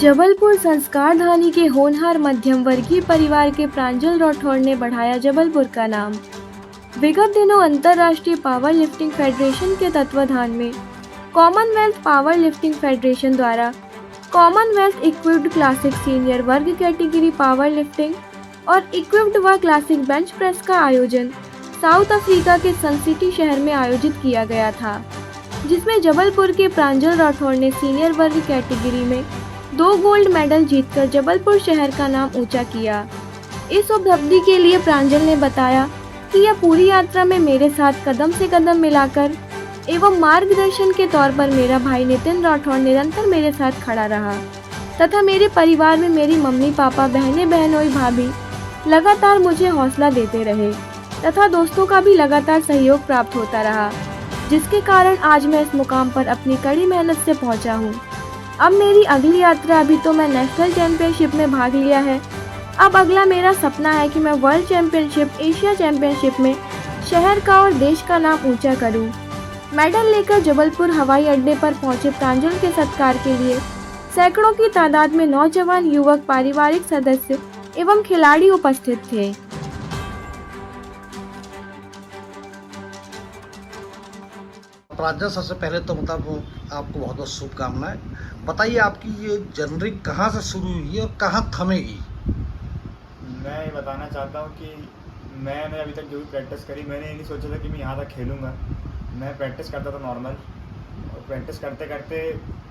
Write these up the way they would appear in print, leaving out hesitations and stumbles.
जबलपुर संस्कारधानी के होनहार मध्यम वर्गीय परिवार के प्रांजल राठौड़ ने बढ़ाया जबलपुर का नाम। विगत दिनों अंतर्राष्ट्रीय पावर लिफ्टिंग फेडरेशन के तत्वाधान में कॉमनवेल्थ पावर लिफ्टिंग फेडरेशन द्वारा कॉमनवेल्थ इक्विप्ड क्लासिक सीनियर वर्ग कैटेगरी पावर लिफ्टिंग और इक्विप्ड व क्लासिक बेंच प्रेस का आयोजन साउथ अफ्रीका के सन सिटी शहर में आयोजित किया गया था, जिसमें जबलपुर के प्रांजल राठौड़ ने सीनियर वर्ग कैटेगरी में 2 गोल्ड मेडल जीतकर जबलपुर शहर का नाम ऊंचा किया। इस उपलब्धि के लिए प्रांजल ने बताया कि यह पूरी यात्रा में मेरे साथ कदम से कदम मिलाकर एवं मार्गदर्शन के तौर पर मेरा भाई नितिन राठौड़ निरंतर मेरे साथ खड़ा रहा तथा मेरे परिवार में मेरी मम्मी पापा बहनें बहनोई भाभी लगातार मुझे हौसला देते रहे तथा दोस्तों का भी लगातार सहयोग प्राप्त होता रहा, जिसके कारण आज मैं इस मुकाम पर अपनी कड़ी मेहनत से पहुंचा हूं। अब मेरी अगली यात्रा, अभी तो मैं नेशनल चैंपियनशिप में भाग लिया है, अब अगला मेरा सपना है कि मैं वर्ल्ड चैंपियनशिप, एशिया चैंपियनशिप में शहर का और देश का नाम ऊंचा करूं। मेडल लेकर जबलपुर हवाई अड्डे पर पहुंचे प्रांजल के सत्कार के लिए सैकड़ों की तादाद में नौजवान, युवक, पारिवारिक सदस्य एवं खिलाड़ी उपस्थित थे। प्रांजल, सबसे पहले तो मतलब आपको बहुत बहुत शुभकामनाएं। बताइए आपकी ये जर्नी कहाँ से शुरू हुई है और कहाँ थमेगी? मैं ये बताना चाहता हूँ कि मैंने अभी तक जो भी प्रैक्टिस करी, मैंने ये नहीं सोचा था कि मैं यहाँ तक खेलूँगा। मैं प्रैक्टिस करता था नॉर्मल, और प्रैक्टिस करते करते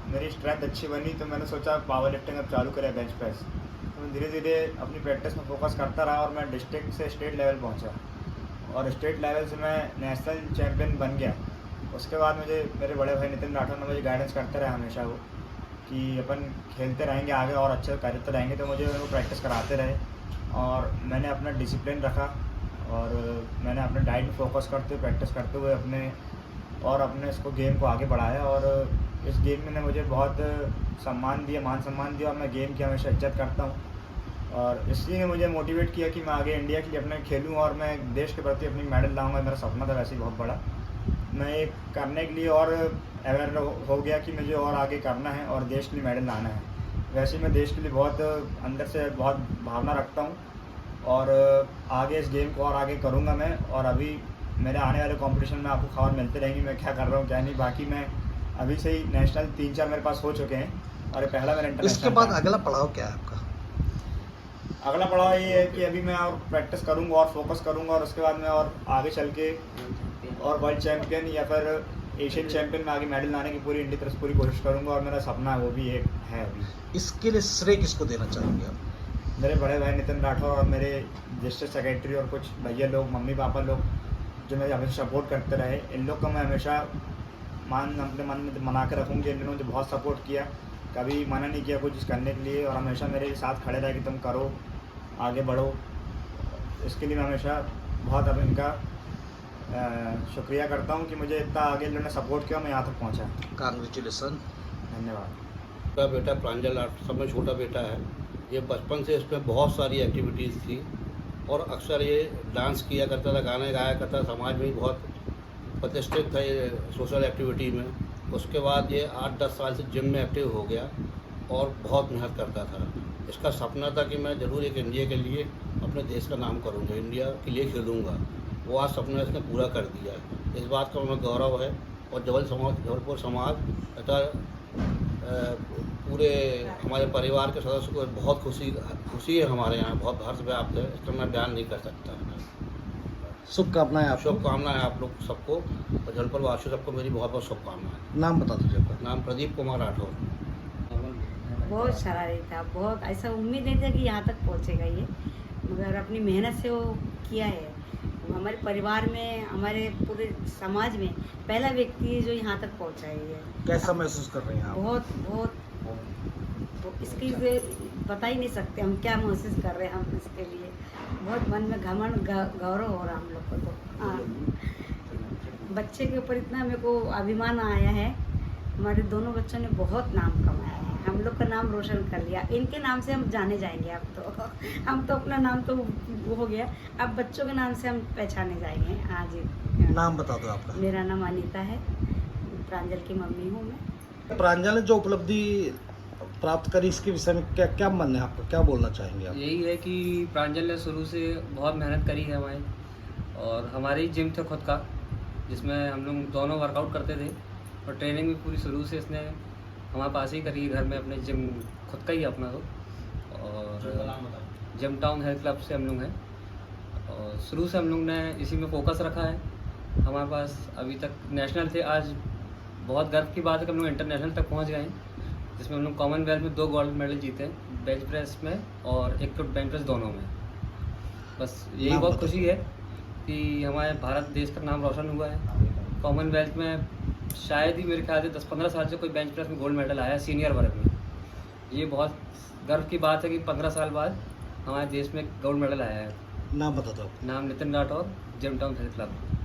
मेरी स्ट्रेंथ अच्छी बनी, तो मैंने सोचा पावर लिफ्टिंग अब चालू करें, बेंच प्रेस। तो मैं धीरे धीरे अपनी प्रैक्टिस में फोकस करता रहा और मैं डिस्ट्रिक्ट से स्टेट लेवल पहुँचा और स्टेट लेवल से मैं नेशनल चैम्पियन बन गया। उसके बाद मुझे मेरे बड़े भाई नितिन राठौड़ ने मुझे गाइडेंस करते रहे हमेशा, वो कि अपन खेलते रहेंगे आगे और अच्छे करते रहेंगे, तो मुझे उनको प्रैक्टिस कराते रहे और मैंने अपना डिसिप्लिन रखा और मैंने अपने डाइट में फोकस करते हुए, प्रैक्टिस करते हुए अपने इसको गेम को आगे बढ़ाया। और इस गेम में ने मुझे बहुत सम्मान दिया, मान सम्मान दिया और मैं गेम की हमेशा इज्जत करता हूँ। और इसलिए मुझे मोटिवेट किया कि मैं आगे इंडिया के लिए अपने खेलूँ और मैं देश के प्रति अपनी मेडल लाऊँगा। मेरा सपना था वैसे ही बहुत बड़ा, मैं ये करने के लिए और अवेयर हो गया कि मुझे और आगे करना है और देश के लिए मेडल लाना है। वैसे मैं देश के लिए बहुत अंदर से बहुत भावना रखता हूँ और आगे इस गेम को और आगे करूँगा मैं। और अभी मेरे आने वाले कंपटीशन में आपको खबर मिलती रहेंगी मैं क्या कर रहा हूँ क्या नहीं। बाकी मैं अभी से ही नेशनल 3-4 मेरे पास हो चुके हैं और पहला मेरा इंटरनेशनल। इसके बाद अगला पड़ाव क्या है आपका? अगला पड़ाव ये है कि अभी मैं और प्रैक्टिस करूँगा और फोकस करूँगा और उसके बाद मैं और आगे चल के और वर्ल्ड चैम्पियन या फिर एशियन चैम्पियन में आगे मेडल लाने की पूरी इंडिया तरफ से पूरी कोशिश करूंगा और मेरा सपना है वो भी एक है। अभी इसके लिए श्रेय किसको देना चाहेंगे आप? मेरे बड़े भाई नितिन राठौड़ और मेरे डिस्ट्रिक्ट सेक्रेटरी और कुछ भैया लोग, मम्मी पापा लोग जो मेरे हमेशा सपोर्ट करते रहे, इन लोग का मैं हमेशा अपने मन में मना के रखूँगी। इन लोगों ने मुझे बहुत सपोर्ट किया, कभी मना नहीं किया कुछ करने के लिए और हमेशा मेरे साथ खड़े रहे कि तुम करो, आगे बढ़ो। इसके लिए मैं हमेशा बहुत अब इनका शुक्रिया करता हूँ कि मुझे इतना आगे इन्होंने सपोर्ट किया, मैं यहाँ तक पहुँचा। कांग्रेचुलेसन। धन्यवाद। छोटा बेटा प्रांजल सब में छोटा बेटा है। ये बचपन से इसमें बहुत सारी एक्टिविटीज़ थी और अक्सर ये डांस किया करता था, गाने गाया करता, समाज में बहुत प्रतिष्ठित था ये सोशल एक्टिविटी में। उसके बाद ये 8-10 साल से जिम में एक्टिव हो गया और बहुत मेहनत करता था। इसका सपना था कि मैं ज़रूर एक इंडिया के लिए अपने देश का नाम करूँगा, इंडिया के लिए खेलूँगा। वो आज सपना इसने पूरा कर दिया। इस बात का हमें गौरव है और जबलपुर समाज तथा पूरे हमारे परिवार के सदस्य को बहुत खुशी है। हमारे यहाँ बहुत हर्ष व्याप्त है, इसका मैं बयान नहीं कर सकता। शुभकामनाएं आपको। शुभकामनाएं आप लोग सबको और जबलपुर वासियों सबको मेरी बहुत बहुत शुभकामनाएं। नाम बता दीजिए आपका। नाम प्रदीप कुमार राठौर। बहुत शरारती था, बहुत ऐसा उम्मीद नहीं था कि यहाँ तक पहुँचेगा ये, मगर अपनी मेहनत से वो किया है। हमारे परिवार में, हमारे पूरे समाज में पहला व्यक्ति है जो यहाँ तक पहुँचा है। कैसा महसूस कर रहे हैं आप? बहुत तो इसकी बता ही नहीं सकते हम क्या महसूस कर रहे हैं। हम इसके लिए बहुत मन में घमंड गौरव हो रहा हम लोग को। तो हाँ, बच्चे के ऊपर इतना मेरे को अभिमान आया है। हमारे दोनों बच्चों ने बहुत नाम कमाया है, हम लोग का नाम रोशन कर लिया। इनके नाम से हम जाने जाएंगे। अब तो हम तो अपना नाम तो वो हो गया, अब बच्चों के नाम से हम पहचाने जाएंगे। हाँ जी। नाम बता दो आपका। मेरा नाम अनीता है, प्रांजल की मम्मी हूँ मैं। प्रांजल ने जो उपलब्धि प्राप्त करी, इसके विषय में क्या क्या मन है आपका, क्या बोलना चाहेंगे आप? यही है कि प्रांजल ने शुरू से बहुत मेहनत करी है हमारी, और हमारी जिम थे खुद का, जिसमें हम लोग दोनों वर्कआउट करते थे, और ट्रेनिंग भी पूरी शुरू से इसने हमारे पास ही करी है, घर में अपने जिम खुद का ही है अपना तो, और जिम टाउन हेल्थ क्लब से हम लोग हैं, और शुरू से हम लोग ने इसी में फोकस रखा है। हमारे पास अभी तक नेशनल थे, आज बहुत गर्व की बात है कि हम लोग इंटरनेशनल तक पहुंच गए हैं, जिसमें हम लोग कॉमनवेल्थ में 2 गोल्ड मेडल जीते हैं, बेंच प्रेस में और एक फुट बेंच प्रेस दोनों में। बस यही नाम बहुत बताओ। खुशी है कि हमारे भारत देश का नाम रोशन हुआ है। कॉमनवेल्थ में शायद ही मेरे ख्याल से 10-15 साल से कोई बेंच प्रेस में गोल्ड मेडल आया है सीनियर वर्ग में। ये बहुत गर्व की बात है कि 15 साल बाद हमारे देश में गोल्ड मेडल आया है। नाम बता दो आप। नाम Nitin Rathore, gym town health club.